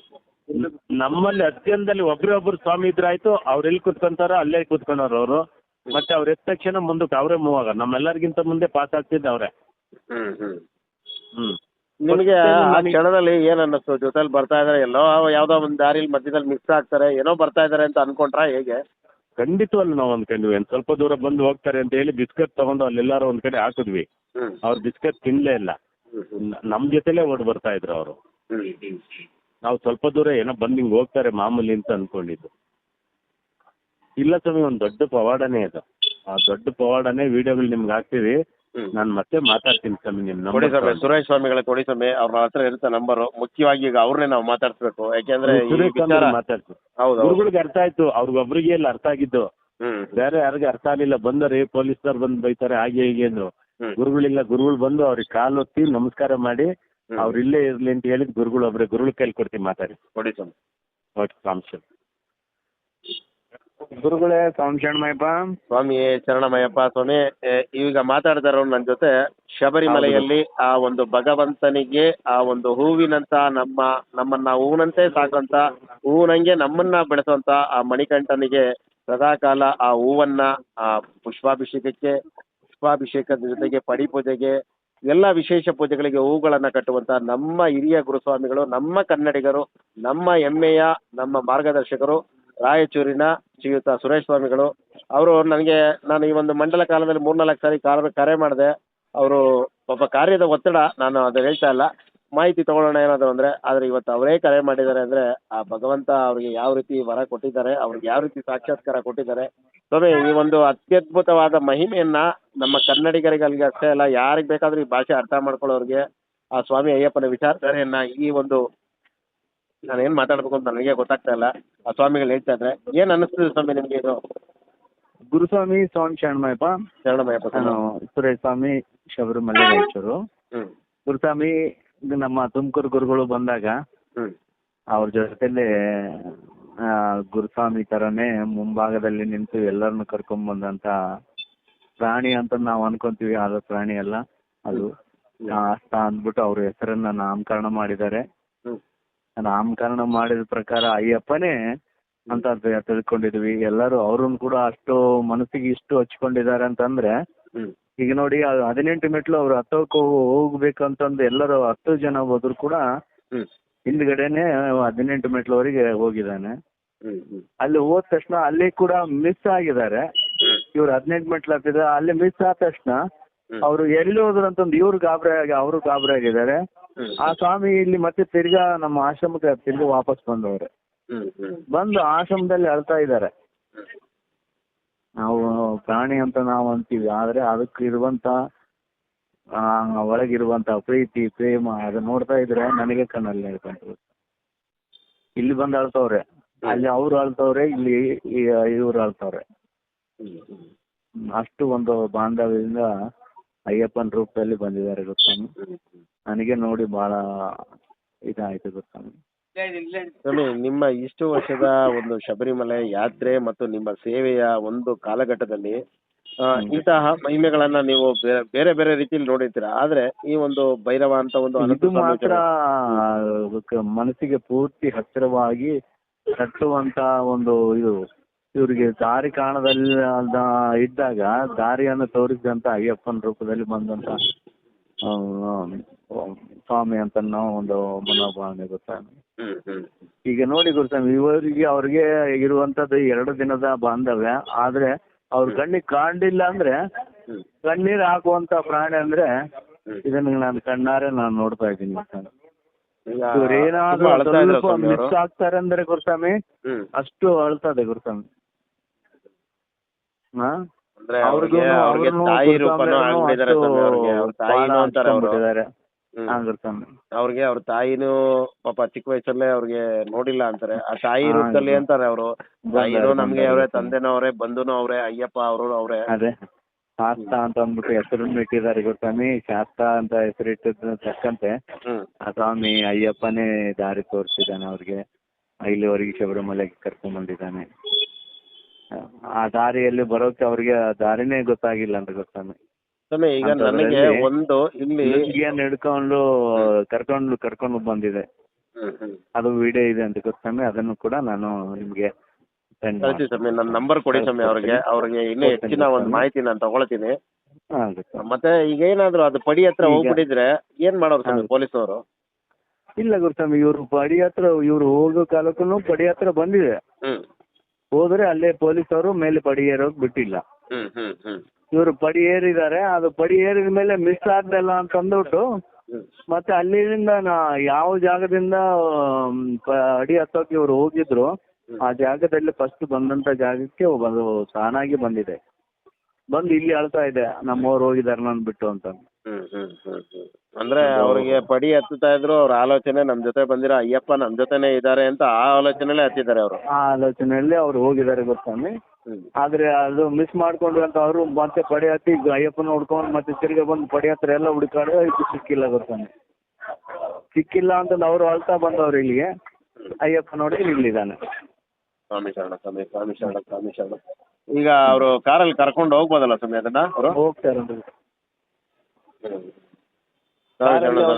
ನಮ್ಮಲ್ಲಿ ಅತ್ಯಂತದಲ್ಲಿ ಒಬ್ರು ಸ್ವಾಮಿ ಇದ್ರಾಯ್ತು, ಅವ್ರು ಎಲ್ಲಿ ಕೂತ್ಕೊಂತಾರೋ ಅಲ್ಲೇ ಕೂತ್ಕೊಂಡವ್ರು ಅವರು. ಮತ್ತೆ ಅವ್ರ ಎದ್ದ ತಕ್ಷಣ ಮುಂದಕ್ಕೆ ಅವರೇ ಮೂವ್ ಆಗ, ನಮ್ಮೆಲ್ಲರಿಗಿಂತ ಮುಂದೆ ಪಾಸ್ ಆಗ್ತಿದ್ದ ಅವರೇ. ಹ್ಮ್ ಹ್ಮ್ ಹ್ಮ್ ನಿಮಗೆ ಆ ಕ್ಷಣದಲ್ಲಿ ಏನ್ ಅನ್ನಿಸ್ತು? ಜೊತೆಲಿ ಬರ್ತಾ ಇದಾರೆ, ಎಲ್ಲೋ ಯಾವ್ದೋ ಒಂದು ದಾರಿಲಿ ಮಧ್ಯದಲ್ಲಿ ಮಿಕ್ಸ್ ಆಗ್ತಾರೆ, ಏನೋ ಬರ್ತಾ ಇದಾರೆ ಅಂತ ಅನ್ಕೊಂಡ್ರಾ ಹೇಗೆ? ಖಂಡಿತವಲ್ಲ ನಾವು ಅಂದ್ಕೊಂಡ್ವಿ ಒಂದು ಸ್ವಲ್ಪ ದೂರ ಬಂದು ಹೋಗ್ತಾರೆ ಅಂತ ಹೇಳಿ ಬಿಸ್ಕೆಟ್ ತಗೊಂಡು ಅಲ್ಲೆಲ್ಲಾರು ಒಂದ್ ಕಡೆ ಹಾಕಿದ್ವಿ. ಹ್ಮ್ ಅವ್ರು ಬಿಸ್ಕೆಟ್ ತಿನ್ಲೇ ಇಲ್ಲ, ನಮ್ ಜೊತೆಲೇ ಓಡ್ ಬರ್ತಾ ಇದ್ರು ಅವರು. ಹ್ಮ್ ನಾವು ಸ್ವಲ್ಪ ದೂರ ಏನೋ ಬಂದು ಹಿಂಗೆ ಹೋಗ್ತಾರೆ ಮಾಮೂಲಿ ಅಂತ ಅನ್ಕೊಂಡಿದ್ದು. ಇಲ್ಲ ಸ್ವಾಮಿ, ಒಂದು ದೊಡ್ಡ ಪವಾಡನೇ ಅದು. ಆ ದೊಡ್ಡ ಪವಾಡನೇ ವಿಡಿಯೋಗಳು ನಿಮ್ಗೆ ಹಾಕ್ತೀವಿ. ನಾನು ಮತ್ತೆ ಮಾತಾಡ್ತೀನಿ ಸ್ವಾಮಿ. ನಿಮ್ಮ ಕೊಡಿ ಸ್ವಾಮಿ, ಸುರೇಶ್ ಸ್ವಾಮಿಗಳ ಕೊಡಿ ಸ್ವಾಮಿ, ಅವ್ರ ಹತ್ರ ಇರುತ್ತೆ ನಂಬರು. ಮುಖ್ಯವಾಗಿ ಈಗ ಅವ್ರನ್ನೇ ನಾವು ಮಾತಾಡ್ಸ್ಬೇಕು, ಯಾಕೆಂದ್ರೆ ಮಾತಾಡ್ತೀವಿ. ಹೌದು ಗುರುಗಳಿಗೆ ಅರ್ಥ ಆಯ್ತು, ಅವ್ರಿಗೊಬ್ರಿಗೆ ಎಲ್ಲ ಅರ್ಥ ಆಗಿದ್ದು, ಹ್ಮ್ ಬೇರೆ ಯಾರಿಗೆ ಅರ್ಥ ಆಗಲಿಲ್ಲ. ಬಂದರೆ ಪೊಲೀಸ್ನವ್ರು ಬಂದು ಬೈತಾರೆ ಹಾಗೆ ಹೀಗೆ ಅಂದ್ರು. ಗುರುಗಳಿಲ್ಲ, ಗುರುಗಳು ಬಂದು ಅವ್ರಿಗೆ ಕಾಲು ಹೊತ್ತಿ ನಮಸ್ಕಾರ ಮಾಡಿ ಅವ್ರು ಇಲ್ಲೇ ಇರ್ಲಿ ಅಂತ ಹೇಳಿದ್ ಗುರುಗಳು ಒಬ್ರೆ. ಗುರುಗಳ ಕೈಲಿ ಕೊಡ್ತೀವಿ, ಮಾತಾಡಿ. ಕೊಡಿ ಸ್ವಾಮಿ. ಓಕೆ ಸ್ವಾಮಿ. ಗುರುಗಳೇ ಶರಣಮಯ್ಯಪ್ಪ. ಸ್ವಾಮಿ ಶರಣಮಯ್ಯಪ್ಪ. ಸ್ವಾಮಿ ಈಗ ಮಾತಾಡ್ತಾರೋ ನನ್ನ ಜೊತೆ ಶಬರಿಮಲೆಯಲ್ಲಿ ಆ ಒಂದು ಭಗವಂತನಿಗೆ ಆ ಒಂದು ಹೂವಿನಂತ ನಮ್ಮನ್ನ ಹೂವಿನಂತೆ ಸಾಕಂತ, ಹೂವಿನಂಗೆ ನಮ್ಮನ್ನ ಬೆಳೆಸುವಂತ ಆ ಮಣಿಕಂಠನಿಗೆ ಸದಾಕಾಲ ಆ ಹೂವನ್ನ ಆ ಪುಷ್ಪಾಭಿಷೇಕದ ಜೊತೆಗೆ ಪಡಿ ಪೂಜೆಗೆ ಎಲ್ಲ ವಿಶೇಷ ಪೂಜೆಗಳಿಗೆ ಹೂಗಳನ್ನ ಕಟ್ಟುವಂತ ನಮ್ಮ ಹಿರಿಯ ಗುರುಸ್ವಾಮಿಗಳು, ನಮ್ಮ ಕನ್ನಡಿಗರು, ನಮ್ಮ ಹೆಮ್ಮೆಯ ನಮ್ಮ ಮಾರ್ಗದರ್ಶಕರು ರಾಯಚೂರಿನ ಶ್ರೀಯುತ ಸುರೇಶ್ ಸ್ವಾಮಿಗಳು ಅವರು. ನಾನು ಈ ಒಂದು ಮಂಡಲ ಕಾಲದಲ್ಲಿ 3-4 ಸಾರಿ ಕರೆ ಮಾಡಿದೆ. ಅವರು ಪಾಪ ಕಾರ್ಯದ ಒತ್ತಡ, ನಾನು ಅದು ಹೇಳ್ತಾ ಇಲ್ಲ, ಮಾಹಿತಿ ತಗೊಳ್ಳೋಣ ಏನಾದ್ರು ಅಂದರೆ. ಆದರೆ ಇವತ್ತು ಅವರೇ ಕರೆ ಮಾಡಿದ್ದಾರೆ ಅಂದರೆ ಆ ಭಗವಂತ ಅವ್ರಿಗೆ ಯಾವ ರೀತಿ ವರ ಕೊಟ್ಟಿದ್ದಾರೆ, ಅವ್ರಿಗೆ ಯಾವ ರೀತಿ ಸಾಕ್ಷಾತ್ಕಾರ ಕೊಟ್ಟಿದ್ದಾರೆ. ಸ್ವಾಮಿ, ಈ ಒಂದು ಅತ್ಯದ್ಭುತವಾದ ಮಹಿಮೆಯನ್ನ ನಮ್ಮ ಕನ್ನಡಿಗರಿಗೆ ಅಷ್ಟೇ ಅಲ್ಲ, ಯಾರಿಗೆ ಬೇಕಾದ್ರೂ ಈ ಭಾಷೆ ಅರ್ಥ ಮಾಡ್ಕೊಳ್ಳೋರಿಗೆ ಆ ಸ್ವಾಮಿ ಅಯ್ಯಪ್ಪನ ವಿಚಾರಧಾರೆಯನ್ನ ಈ ಒಂದು ನಾನು ಏನು ಮಾತಾಡ್ಬೇಕು ಅಂತ ನನಗೆ ಗೊತ್ತಾಗ್ತಾ ಇಲ್ಲ. ಆ ಸ್ವಾಮಿಗಳು ಹೇಳ್ತಾ ಇದ್ರೆ ಏನು ಅನ್ನಿಸ್ತದೆ ಸ್ವಾಮಿ ನಿಮಗೆ ಇದು? ಗುರುಸ್ವಾಮಿ ಶರಣಮಯ್ಯಪ್ಪ. ಶರಣಮಯ್ಯಪ್ಪ. ನಾನು ಸುರೇಶ್ ಸ್ವಾಮಿ, ಶಬರಿಮಲೆ ರಾಯಚೂರು. ಗುರುಸ್ವಾಮಿ, ಇದು ನಮ್ಮ ತುಮಕೂರು ಗುರುಗಳು ಬಂದಾಗ ಅವ್ರ ಜೊತೆಲಿ ಗುರುಸ್ವಾಮಿ ಥರನೇ ಮುಂಭಾಗದಲ್ಲಿ ನಿಂತು ಎಲ್ಲರನ್ನು ಕರ್ಕೊಂಡ್ಬಂದಂಥ ಪ್ರಾಣಿ ಅಂತ ನಾವು ಅನ್ಕೊಂತೀವಿ. ಆದ ಪ್ರಾಣಿ ಅಲ್ಲ ಅದು. ಅಷ್ಟ ಅಂದ್ಬಿಟ್ಟು ಅವ್ರ ಹೆಸರನ್ನ ನಾಮಕರಣ ಮಾಡಿದ್ದಾರೆ. ನಾಮಕರಣ ಮಾಡಿದ ಪ್ರಕಾರ ಅಯ್ಯಪ್ಪನೇ ಅಂತ ತಿಳ್ಕೊಂಡಿದ್ವಿ ಎಲ್ಲರೂ. ಅವ್ರನ್ನ ಕೂಡ ಅಷ್ಟು ಮನಸ್ಸಿಗೆ ಇಷ್ಟು ಹಚ್ಕೊಂಡಿದ್ದಾರೆ ಅಂತಂದ್ರೆ, ಈಗ ನೋಡಿ 18 ಮೆಟ್ಲು ಅವ್ರು ಹತ್ತೋಕೆ ಹೋಗ್ಬೇಕಂತಂದು ಎಲ್ಲರೂ 10 ಜನ ಹೋದ್ರು ಕೂಡ ಹಿಂದ್ಗಡೆನೆ 18 ಮೆಟ್ಲವರೆಗೆ ಹೋಗಿದ್ದಾನೆ. ಅಲ್ಲಿ ಹೋದ ತಕ್ಷಣ ಅಲ್ಲಿ ಕೂಡ ಮಿಸ್ ಆಗಿದ್ದಾರೆ. ಇವ್ರು 18 ಮೆಟ್ಲು ಹತ್ತಿದ್ರೆ ಅಲ್ಲಿ ಮಿಸ್ ಆದ ತಕ್ಷಣ ಅವ್ರು ಎಲ್ಲಿ ಹೋದ್ರು ಅಂತಂದು ಇವ್ರು ಅವರು ಗಾಬರಿ ಆಗಿದ್ದಾರೆ. ಆ ಸ್ವಾಮಿ ಇಲ್ಲಿ ಮತ್ತೆ ತಿರ್ಗಾ ನಮ್ಮ ಆಶ್ರಮಕ್ಕೆ ತಿರ್ಗಿ ವಾಪಸ್ ಬಂದವ್ರೆ. ಬಂದು ಆಶ್ರಮದಲ್ಲಿ ಅಳ್ತಾ ಇದ್ದಾರೆ. ನಾವು ಪ್ರಾಣಿ ಅಂತ ನಾವು ಅಂತೀವಿ, ಆದ್ರೆ ಅದಕ್ಕೆ ಇರುವಂತ ಒಳಗಿರುವಂತ ಪ್ರೀತಿ ಪ್ರೇಮ ಅದನ್ನ ನೋಡ್ತಾ ಇದ್ರೆ ನನಗೆ ಕಣ್ಣಲ್ಲಿ ಹೇಳ್ಕೊಂಡ್ರು. ಇಲ್ಲಿ ಬಂದು ಅಳ್ತವ್ರೆ, ಅಲ್ಲಿ ಅವ್ರು ಅಳ್ತವ್ರೆ, ಇಲ್ಲಿ ಇವ್ರು ಅಳ್ತವ್ರೆ. ಅಷ್ಟು ಒಂದು ಬಾಂಧವ್ಯದಿಂದ ಅಯ್ಯಪ್ಪನ ರೂಪದಲ್ಲಿ ಬಂದಿದ್ದಾರೆ ಗೊತ್ತಾನು. ನನಗೆ ನೋಡಿ ಬಹಳ ಇದಾಯ್ತು ಗೊತ್ತಾನು. ಸ್ವಾಮಿ, ನಿಮ್ಮ ಇಷ್ಟು ವರ್ಷದ ಒಂದು ಶಬರಿಮಲೆ ಯಾತ್ರೆ ಮತ್ತು ನಿಮ್ಮ ಸೇವೆಯ ಒಂದು ಕಾಲಘಟ್ಟದಲ್ಲಿ ಇಂತಹ ಮಹಿಮೆಗಳನ್ನ ನೀವು ಬೇರೆ ಬೇರೆ ರೀತಿಯಲ್ಲಿ ನೋಡಿರ್ತೀರಾ. ಆದ್ರೆ ಈ ಒಂದು ಭೈರವ ಅಂತ ಒಂದು ಇದು ಮಾತ್ರ ಮನಸ್ಸಿಗೆ ಪೂರ್ತಿ ಹತ್ತಿರವಾಗಿ ಕಟ್ಟುವಂತ ಒಂದು ಇದು. ಇವ್ರಿಗೆ ದಾರಿ ಕಾಣದಲ್ಲಿ ಇದ್ದಾಗ ದಾರಿಯನ್ನು ತೋರಿಸಿದಂತ ಅಯ್ಯಪ್ಪನ ರೂಪದಲ್ಲಿ ಬಂದಂತ ಸ್ವಾಮಿ ಅಂತ ನಾವು ಒಂದು ಮನೋಭಾವನೆ ಗೊತ್ತಾ. ಈಗ ನೋಡಿ ಗುರುಸ್ವಾಮಿ, ಅವ್ರಿಗೆ ಇರುವಂತದ್ದು 2 ದಿನದ ಬಾಂಧವ್ಯ. ಆದ್ರೆ ಅವ್ರ ಕಣ್ಣಿಗೆ ಕಾಣಿಲ್ಲ ಅಂದ್ರೆ ಕಣ್ಣೀರು ಹಾಕುವಂತ ಪ್ರಾಣಿ ಅಂದ್ರೆ ಇದನ್ನ ನಾನು ಕಣ್ಣಾರೆ ನಾನು ನೋಡ್ತಾ ಇದ್ದೀನಿ ಗುರುಸ್ವಾಮಿ. ಈಗ ಇವ್ರೇನಾದ್ರೂ ತುಂಬಾ ಅಳ್ತಾ ಇದ್ರು ಸ್ವಲ್ಪ ಸ್ವಾಮಿ ಅವರು. ಮಿಸ್ ಆಗ್ತಾರೆ ಅಂದ್ರೆ ಗುರುಸ್ವಾಮಿ ಅಷ್ಟು ಅಳ್ತದೆ ಗುರುಸ್ವಾಮಿ. ಹಾ ಅಂದ್ರೆ ಅವ್ರಿಗೆ ತಾಯಿ ರೂಪನೂ ಆಗ್ಬಿಟ್ಟಿದ್ದಾರೆ ಸ್ವಾಮಿ. ಅವ್ರಿಗೆ ಅವ್ರ ತಾಯಿನೂ ಅಂತಾರೆ ಅವರು. ಅವ್ರಿಗೆ ಅವ್ರ ತಾಯಿನೂ ಪಾಪ ಚಿಕ್ಕ ವಯಸ್ಸಲ್ಲೇ ಅವ್ರಿಗೆ ನೋಡಿಲ್ಲ ಅಂತಾರೆ. ಆ ತಾಯಿ ರೂಪದಲ್ಲಿ ಅಂತಾರೆ ಅವರು. ತಾಯಿನೂ ನಮ್ಗೆ ಅವ್ರೆ, ತಂದೆನೂ ಅವ್ರೆ, ಬಂಧುನೂ ಅವ್ರೆ, ಅಯ್ಯಪ್ಪ ಅವರು ಅವ್ರೆ. ಅದೇ ಶಾಸ್ತ ಅಂತ ಅಂದ್ಬಿಟ್ಟು ಹೆಸರನ್ನು ಇಟ್ಟಿದ್ದಾರೆ ಗುರುಸ್ವಾಮಿ. ಶಾಸ್ತ ಅಂತ ಹೆಸರಿಟ್ಟಿದ್ದ ತಕ್ಕಂತೆ ಆ ಸ್ವಾಮಿ ಅಯ್ಯಪ್ಪನೇ ದಾರಿ ತೋರಿಸಿದ್ದಾನೆ ಅವ್ರಿಗೆ. ಇಲ್ಲಿವರೆಗೆ ಶಬರಿಮಲೆಗೆ ಕರ್ಕೊಂಡ್ ಬಂದಿದ್ದಾನೆ. ಆ ದಾರಿಯಲ್ಲಿ ಬರೋಕೆ ಅವ್ರಿಗೆ ಆ ದಾರಿನೇ ಗೊತ್ತಾಗಿಲ್ಲ ಅಂತ ಗುರುಸ್ವಾಮಿ. ಸ್ವಾಮಿ ಈಗ ನನಗೆ ಒಂದು ಇಲ್ಲಿ ಹಿಡ್ಕೊಂಡು ಕರ್ಕೊಂಡು ಬಂದಿದೆ. ಅದು ವಿಡಿಯೋ ಇದೆ ಅಂತ ಗುರುಸ್ವಾಮಿ. ಅದನ್ನು ಕೂಡ ನಾನು ನಿಮ್ಗೆ ಕಳಿಸಿ ಸ್ವಾಮಿ. ನನ್ನ ನಂಬರ್ ಕೊಡಿ ಸ್ವಾಮಿ ಅವ್ರಿಗೆ ಇನ್ನೂ ಹೆಚ್ಚಿನ ಒಂದು ಮಾಹಿತಿ ನಾನು ತಗೊಳ್ತೀನಿ. ಮತ್ತೆ ಈಗ ಏನಾದ್ರು ಅದು ಪಡಿ ಹತ್ರ ಹೋಗ್ಬಿಟ್ಟಿದ್ರೆ ಏನ್ ಮಾಡೋರು ಸ್ವಾಮಿ ಪೊಲೀಸವರು? ಇಲ್ಲ ಗುರುಸ್ವಾಮಿ, ಇವ್ರು ಪಡಿ ಹತ್ರ ಇವ್ರು ಹೋಗೋ ಕಾಲಕ್ಕೂ ಪಡಿ ಹತ್ರ ಬಂದಿದೆ. ಹೋದ್ರೆ ಅಲ್ಲೇ ಪೊಲೀಸವರು ಮೇಲೆ ಪಡಿ ಏರೋಕ್ ಬಿಟ್ಟಿಲ್ಲ. ಇವರು ಪಡಿ ಏರಿದ್ದಾರೆ. ಅದು ಪಡಿ ಏರಿದ ಮೇಲೆ ಮಿಸ್ ಆಗ್ದಲ್ಲ ಅಂತ ಅಂದ್ಬಿಟ್ಟು ಮತ್ತೆ ಅಲ್ಲಿಂದ ಯಾವ ಜಾಗದಿಂದ ಅಡಿ ಹತ್ತೋಕೆ ಇವ್ರು ಹೋಗಿದ್ರು ಆ ಜಾಗದಲ್ಲಿ ಫಸ್ಟ್ ಬಂದಂತ ಜಾಗಕ್ಕೆ ಅದು ತಾನಾಗಿ ಬಂದಿದೆ. ಬಂದು ಇಲ್ಲಿ ಅಳ್ತಾ ಇದೆ, ನಮ್ಮವ್ರು ಹೋಗಿದಾರೆ ನನ್ ಬಿಟ್ಟು ಅಂತ. ಅಂದ್ರೆ ಅವ್ರಿಗೆ ಪಡಿ ಹತ್ತುತ್ತಾ ಇದ್ರು. ಅವ್ರ ಆಲೋಚನೆ ನಮ್ ಜೊತೆ ಬಂದಿರೋ ಅಯ್ಯಪ್ಪ ನಮ್ ಜೊತೆನೆ ಇದಾರೆ ಅಂತ ಆ ಆಲೋಚನೆಲ್ಲೇ ಹತ್ತಿದ್ದಾರೆ ಅವರು. ಆ ಆಲೋಚನೆಯಲ್ಲಿ ಅವ್ರು ಹೋಗಿದ್ದಾರೆ ಗುರುಸ್ವಾಮಿ. ಆದ್ರೆ ಅದು ಮಿಸ್ ಮಾಡ್ಕೊಂಡು ಅಂತ ಅವರು ಮತ್ತೆ ಪಡಿ ಹತ್ತಿ ಅಯ್ಯಪ್ಪನ ಹುಡ್ಕೊಂಡು ಮತ್ತೆ ತಿರ್ಗಿ ಬಂದು ಪಡಿ ಹತ್ರ ಎಲ್ಲ ಹುಡುಕಾಡಿ ಇದು ಸಿಕ್ಕಿಲ್ಲ ಗುರುಸ್ವಾಮಿ. ಸಿಕ್ಕಿಲ್ಲ ಅಂತಂದು ಅವರು ಅಳ್ತಾ ಬಂದವ್ರು ಇಲ್ಲಿಗೆ. ಅಯ್ಯಪ್ಪ ನೋಡಿ ಇಲ್ಲಿದ್ದಾನೆ. ಸ್ವಾಮಿ ಶರಣ ಸ್ವಾಮಿ, ಸ್ವಾಮಿ ಶರಣ, ಸ್ವಾಮಿ ಶರಣ. ಈಗ ಅವರು ಕಾರಲ್ಲಿ ಕರ್ಕೊಂಡು ಹೋಗ್ಬೋದಲ್ಲ ಸ್ವಾಮಿ ಅದನ್ನ? ಅವರು ಹೋಗ್ತಾರೆ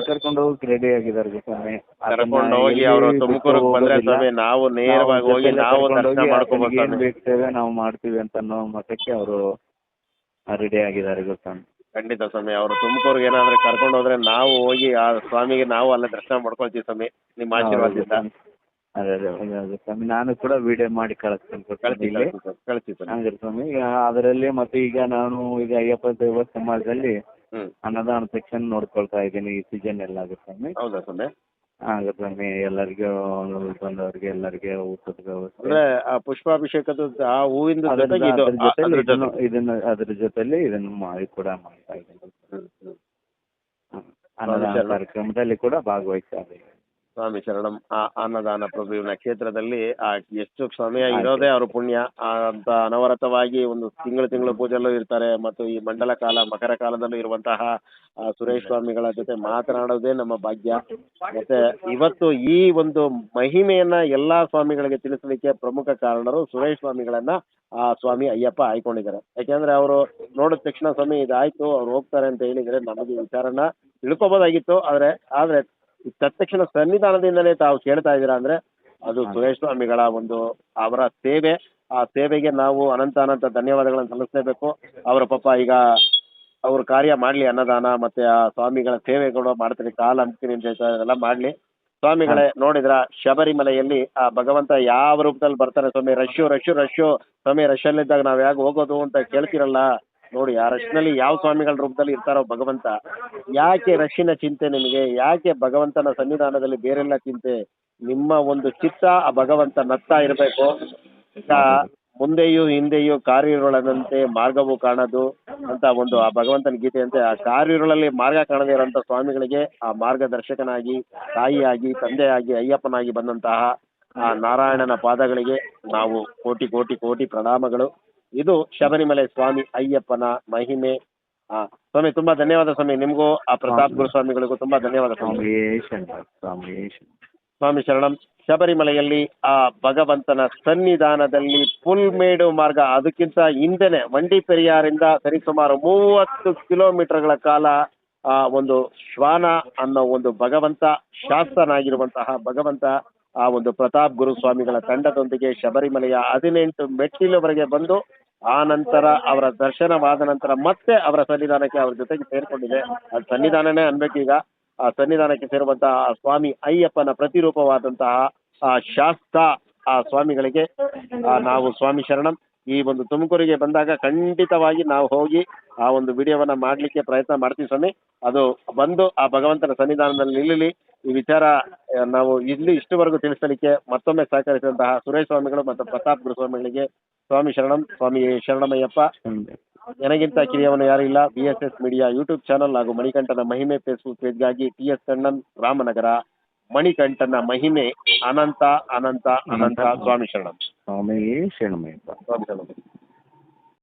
ಕರ್ಕೊಂಡು ಹೋಗಿ ರೆಡಿ ಆಗಿದ್ದಾರೆ ಸ್ವಾಮಿ. ಕರ್ಕೊಂಡು ಹೋಗಿ ಅವರು ತುಮಕೂರಿಗೆ ಬಂದ್ರೆ ಸ್ವಾಮಿ ನಾವು ನೇರವಾಗಿ ಹೋಗಿ ನಾವು ದರ್ಶನ ಮಾಡ್ಕೋಬಹುದು. ಬೇಕ್ತೇವೆ ನಾವು ಮಾಡ್ತೀವಿ ಅಂತ ಅನ್ನೋ ಮತಕ್ಕೆ ಅವರು ರೆಡಿ ಆಗಿದ್ದಾರೆ ಸ್ವಾಮಿ. ಖಂಡಿತ ಸ್ವಾಮಿ. ಅವರು ತುಮಕೂರಿಗೆ ಏನಾದ್ರೆ ಕರ್ಕೊಂಡು ಹೋದ್ರೆ ನಾವು ಹೋಗಿ ಆ ಸ್ವಾಮಿಗೆ ನಾವು ಅಲ್ಲೇ ದರ್ಶನ ಮಾಡ್ಕೊಳ್ತೀವಿ ಸ್ವಾಮಿ ನಿಮ್ಮ ಆಶೀರ್ವಾದದಿಂದ. ಅದೇ ಸ್ವಾಮಿ, ನಾನು ಕೂಡ ವಿಡಿಯೋ ಮಾಡಿ ಕಳಿಸ್ತೀನಿ ಸ್ವಾಮಿ. ಅದರಲ್ಲಿ ಮತ್ತೆ ಈಗ ನಾನು ಈಗ ಅಯ್ಯಪ್ಪ ದೇವ ಸಮಾಜದಲ್ಲಿ ಅನ್ನದಾನ ಸೆಕ್ಷನ್ ನೋಡ್ಕೊಳ್ತಾ ಇದ್ದೀನಿ ಈ ಸೀಸನ್ ಎಲ್ಲ ಸ್ವಾಮಿ. ಹೌದಾ ಸ್ವಾಮಿ? ಹಾಗೆ ಸ್ವಾಮಿ, ಎಲ್ಲರಿಗೂ ಬಂದವ್ರಿಗೆ ಎಲ್ಲರಿಗೆ ಊಟದ ವ್ಯವಸ್ಥೆ. ಅಂದ್ರೆ ಆ ಪುಷ್ಪಾಭಿಷೇಕದ ಆ ಹೂವಿನ ಅದ್ರ ಜೊತೆಲಿ ಇದನ್ನು ಮಾಡಿ ಕೂಡ ಮಾಡ್ತಾ ಇದ್ದೀನಿ. ಅನ್ನದಾನ ಕಾರ್ಯಕ್ರಮದಲ್ಲಿ ಕೂಡ ಭಾಗವಹಿಸ್ತಾ ಇದ್ದೀನಿ. ಸ್ವಾಮಿ ಶರಣಂ. ಆ ಅನ್ನದಾನ ಪ್ರಭುವಿನ ಕ್ಷೇತ್ರದಲ್ಲಿ ಆ ಎಷ್ಟು ಸಮಯ ಇರೋದೇ ಅವ್ರ ಪುಣ್ಯ. ಅಂತ ಅನವರತವಾಗಿ ಒಂದು ತಿಂಗಳು ಪೂಜೆಯಲ್ಲೂ ಇರ್ತಾರೆ. ಮತ್ತು ಈ ಮಂಡಲ ಕಾಲ ಮಕರ ಕಾಲದಲ್ಲೂ ಇರುವಂತಹ ಸುರೇಶ್ ಸ್ವಾಮಿಗಳ ಜೊತೆ ಮಾತನಾಡೋದೇ ನಮ್ಮ ಭಾಗ್ಯ. ಮತ್ತೆ ಇವತ್ತು ಈ ಒಂದು ಮಹಿಮೆಯನ್ನ ಎಲ್ಲಾ ಸ್ವಾಮಿಗಳಿಗೆ ತಿಳಿಸಲಿಕ್ಕೆ ಪ್ರಮುಖ ಕಾರಣರು ಸುರೇಶ್ ಸ್ವಾಮಿಗಳನ್ನ ಆ ಸ್ವಾಮಿ ಅಯ್ಯಪ್ಪ ಆಯ್ಕೊಂಡಿದ್ದಾರೆ. ಯಾಕೆಂದ್ರೆ ಅವರು ನೋಡಿದ ತಕ್ಷಣ ಸ್ವಾಮಿ ಇದಾಯ್ತು ಅವ್ರು ಹೋಗ್ತಾರೆ ಅಂತ ಹೇಳಿದ್ರೆ ನಮಗೆ ವಿಚಾರನ ತಿಳ್ಕೊಬೋದಾಗಿತ್ತು. ಆದ್ರೆ ತತ್ಕ್ಷಣ ಸನ್ನಿಧಾನದಿಂದಲೇ ತಾವು ಕೇಳ್ತಾ ಇದ್ದೀರಾ ಅಂದ್ರೆ ಅದು ಸುರೇಶ್ ಸ್ವಾಮಿಗಳ ಒಂದು ಅವರ ಸೇವೆ. ಆ ಸೇವೆಗೆ ನಾವು ಅನಂತ ಧನ್ಯವಾದಗಳನ್ನು ಸಲ್ಲಿಸಲೇಬೇಕು. ಅವರ ಪಾಪ ಈಗ ಅವ್ರ ಕಾರ್ಯ ಮಾಡ್ಲಿ, ಅನ್ನದಾನ ಮತ್ತೆ ಆ ಸ್ವಾಮಿಗಳ ಸೇವೆಗಳು ಮಾಡ್ತೀನಿ, ಕಾಲ ಅಂತೀನಿ ಎಲ್ಲ ಮಾಡ್ಲಿ. ಸ್ವಾಮಿಗಳೇ ನೋಡಿದ್ರ ಶಬರಿಮಲೆಯಲ್ಲಿ ಆ ಭಗವಂತ ಯಾವ ರೂಪದಲ್ಲಿ ಬರ್ತಾನೆ ಸ್ವಾಮಿ? ರಶ್ಶು ಸ್ವಾಮಿ. ರಶ್ಶಲ್ಲಿದ್ದಾಗ ನಾವ್ ಯಾಕೆ ಹೋಗೋದು ಅಂತ ಕೇಳ್ತಿರಲ್ಲ ನೋಡಿ. ಆ ರಶ್ನಲ್ಲಿ ಯಾವ ಸ್ವಾಮಿಗಳ ರೂಪದಲ್ಲಿ ಇರ್ತಾರೋ ಭಗವಂತ. ಯಾಕೆ ರಶ್ಶಿನ ಚಿಂತೆ ನಿಮಗೆ? ಯಾಕೆ ಭಗವಂತನ ಸನ್ನಿಧಾನದಲ್ಲಿ ಬೇರೆಲ್ಲ ಚಿಂತೆ? ನಿಮ್ಮ ಒಂದು ಚಿತ್ತ ಆ ಭಗವಂತ ನಗ್ತಾ ಇರಬೇಕು. ಈಗ ಮುಂದೆಯೂ ಹಿಂದೆಯೂ ಕಾರ್ಯರುಳದಂತೆ ಮಾರ್ಗವು ಕಾಣದು ಅಂತ ಒಂದು ಆ ಭಗವಂತನ ಗೀತೆಯಂತೆ ಆ ಕಾರ್ಯರುಳಲ್ಲಿ ಮಾರ್ಗ ಕಾಣದೇ ಇರೋಂಥ ಸ್ವಾಮಿಗಳಿಗೆ ಆ ಮಾರ್ಗದರ್ಶಕನಾಗಿ, ತಾಯಿಯಾಗಿ, ತಂದೆಯಾಗಿ, ಅಯ್ಯಪ್ಪನಾಗಿ ಬಂದಂತಹ ಆ ನಾರಾಯಣನ ಪಾದಗಳಿಗೆ ನಾವು ಕೋಟಿ ಕೋಟಿ ಕೋಟಿ ಪ್ರಣಾಮಗಳು. ಇದು ಶಬರಿಮಲೆ ಸ್ವಾಮಿ ಅಯ್ಯಪ್ಪನ ಮಹಿಮೆ. ಸ್ವಾಮಿ ತುಂಬಾ ಧನ್ಯವಾದ ಸ್ವಾಮಿ. ನಿಮಗೂ ಆ ಪ್ರತಾಪ್ ಗುರು ಸ್ವಾಮಿಗಳಿಗೂ ತುಂಬಾ ಧನ್ಯವಾದ ಸ್ವಾಮಿ ಶರಣಂ. ಶಬರಿಮಲೆಯಲ್ಲಿ ಆ ಭಗವಂತನ ಸನ್ನಿಧಾನದಲ್ಲಿ ಪುಲ್ಮೇಡು ಮಾರ್ಗ, ಅದಕ್ಕಿಂತ ಹಿಂದೆನೆ ವಂಡಿ ಪೆರಿಯಾರಿಂದ ಸರಿಸುಮಾರು 30 ಕಿಲೋಮೀಟರ್ಗಳ ಕಾಲ ಆ ಒಂದು ಶ್ವಾನ ಅನ್ನೋ ಒಂದು ಭಗವಂತ, ಶಾಸ್ತನಾಗಿರುವಂತಹ ಭಗವಂತ ಆ ಒಂದು ಪ್ರತಾಪ್ ಗುರು ಸ್ವಾಮಿಗಳ ತಂಡದೊಂದಿಗೆ ಶಬರಿಮಲೆಯ 18 ಮೆಟ್ಟಿಲುವರೆಗೆ ಬಂದು ಆ ನಂತರ ಅವರ ದರ್ಶನವಾದ ನಂತರ ಮತ್ತೆ ಅವರ ಸನ್ನಿಧಾನಕ್ಕೆ ಅವ್ರ ಜೊತೆಗೆ ಸೇರ್ಕೊಂಡಿದೆ. ಅದು ಸನ್ನಿಧಾನನೇ ಅನ್ಬೇಕೀಗ. ಆ ಸನ್ನಿಧಾನಕ್ಕೆ ಸೇರುವಂತಹ ಆ ಸ್ವಾಮಿ ಅಯ್ಯಪ್ಪನ ಪ್ರತಿರೂಪವಾದಂತಹ ಆ ಶಾಸ್ತ ಆ ಸ್ವಾಮಿಗಳಿಗೆ ನಾವು ಸ್ವಾಮಿ ಶರಣಂ. ಈ ಒಂದು ತುಮಕೂರಿಗೆ ಬಂದಾಗ ಖಂಡಿತವಾಗಿ ನಾವು ಹೋಗಿ ಆ ಒಂದು ವಿಡಿಯೋವನ್ನ ಮಾಡಲಿಕ್ಕೆ ಪ್ರಯತ್ನ ಮಾಡ್ತೀವಿ ಸ್ವಾಮಿ. ಅದು ಬಂದು ಆ ಭಗವಂತನ ಸನ್ನಿಧಾನದಲ್ಲಿ ನಿಲ್ಲಲಿ. ಈ ವಿಚಾರ ನಾವು ಇಲ್ಲಿ ಇಷ್ಟುವರೆಗೂ ತಿಳಿಸಲಿಕ್ಕೆ ಮತ್ತೊಮ್ಮೆ ಸಹಕರಿಸಿದಂತಹ ಸುರೇಶ್ ಸ್ವಾಮಿಗಳು ಮತ್ತು ಪ್ರತಾಪ್ ಗುರುಸ್ವಾಮಿಗಳಿಗೆ ಸ್ವಾಮಿ ಶರಣಂ, ಸ್ವಾಮಿ ಶರಣಮಯ್ಯಪ್ಪ. ನನಗಿಂತ ಕಿರಿಯವನು ಯಾರು ಇಲ್ಲ. BSS ಮೀಡಿಯಾ ಯೂಟ್ಯೂಬ್ ಚಾನಲ್ ಹಾಗೂ ಮಣಿಕಂಠನ ಮಹಿಮೆ ಫೇಸ್ಬುಕ್ ಪೇಜ್ಗಾಗಿ TS ಕಣ್ಣನ್, ರಾಮನಗರ. ಮಣಿಕಂಠನ ಮಹಿಮೆ ಅನಂತ ಅನಂತ ಅನಂತ. ಸ್ವಾಮಿ ಶರಣಂ. ಸ್ವಾಮಿ ಶರಣಮಯ್ಯಪ್ಪ. ಸ್ವಾಮಿ ಶರಣಂ.